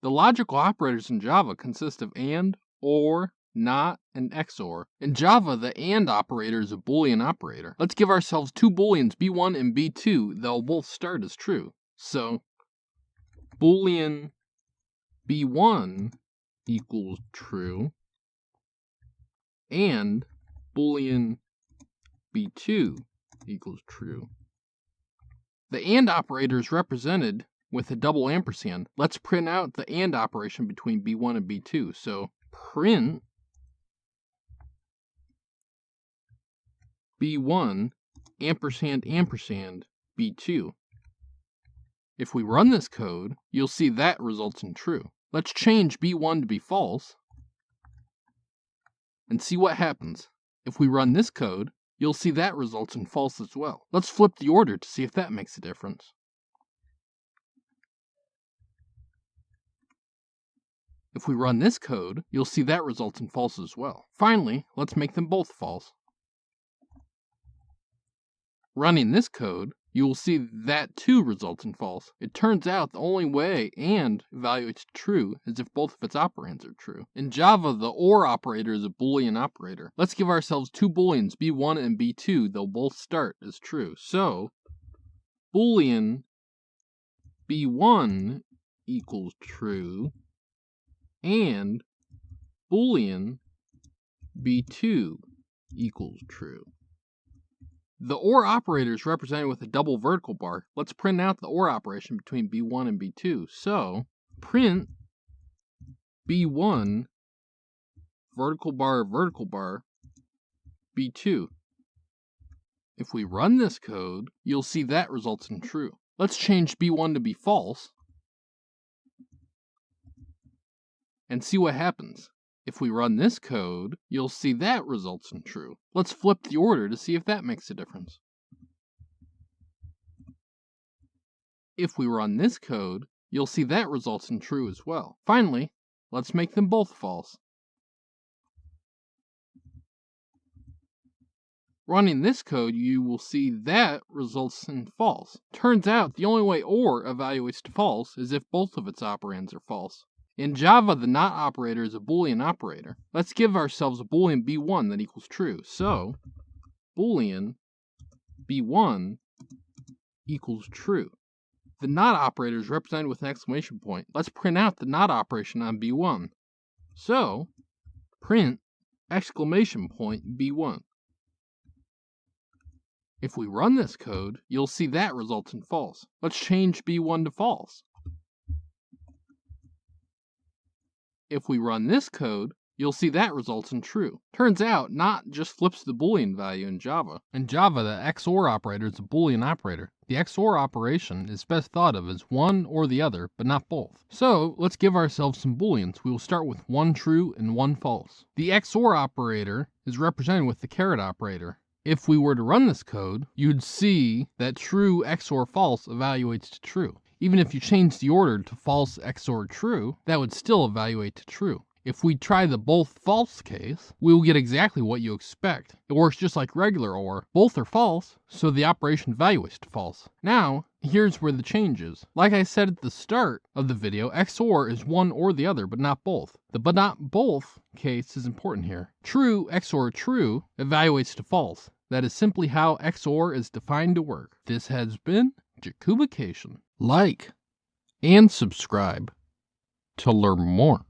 The logical operators in Java consist of AND, OR, NOT, and XOR. In Java, the AND operator is a Boolean operator. Let's give ourselves two Booleans, B1 and B2. They'll both start as true. So, Boolean B1 equals true, and Boolean B2 equals true. The AND operator is represented with a double ampersand. Let's print out the AND operation between B1 and B2. So, print B1 ampersand ampersand B2. If we run this code, you'll see that results in true. Let's change B1 to be false and see what happens. If we run this code, you'll see that results in false as well. Let's flip the order to see if that makes a difference. If we run this code, you'll see that results in false as well. Finally, let's make them both false. Running this code, you will see that too results in false. It turns out the only way AND evaluates true is if both of its operands are true. In Java, the OR operator is a Boolean operator. Let's give ourselves two Booleans, B1 and B2. They'll both start as true. So, Boolean B1 equals true, and Boolean B2 equals true. The OR operator is represented with a double vertical bar. Let's print out the OR operation between B1 and B2. So, print B1 vertical bar B2. If we run this code, you'll see that results in true. Let's change B1 to be false and see what happens. If we run this code, you'll see that results in true. Let's flip the order to see if that makes a difference. If we run this code, you'll see that results in true as well. Finally, let's make them both false. Running this code, you will see that results in false. Turns out the only way OR evaluates to false is if both of its operands are false. In Java, the NOT operator is a Boolean operator. Let's give ourselves a Boolean B1 that equals true. So, Boolean B1 equals true. The NOT operator is represented with an exclamation point. Let's print out the NOT operation on B1. So, print exclamation point B1. If we run this code, you'll see that results in false. Let's change B1 to false. If we run this code, you'll see that results in true. Turns out, NOT just flips the Boolean value in Java. In Java, the XOR operator is a Boolean operator. The XOR operation is best thought of as one or the other, but not both. So, let's give ourselves some Booleans. We will start with one true and one false. The XOR operator is represented with the caret operator. If we were to run this code, you'd see that true XOR false evaluates to true. Even if you change the order to false XOR true, that would still evaluate to true. If we try the both false case, we will get exactly what you expect. It works just like regular OR. Both are false, so the operation evaluates to false. Now, here's where the change is. Like I said at the start of the video, XOR is one or the other, but not both. The but not both case is important here. True XOR true evaluates to false. That is simply how XOR is defined to work. This has been Jakubication. Like and subscribe to learn more.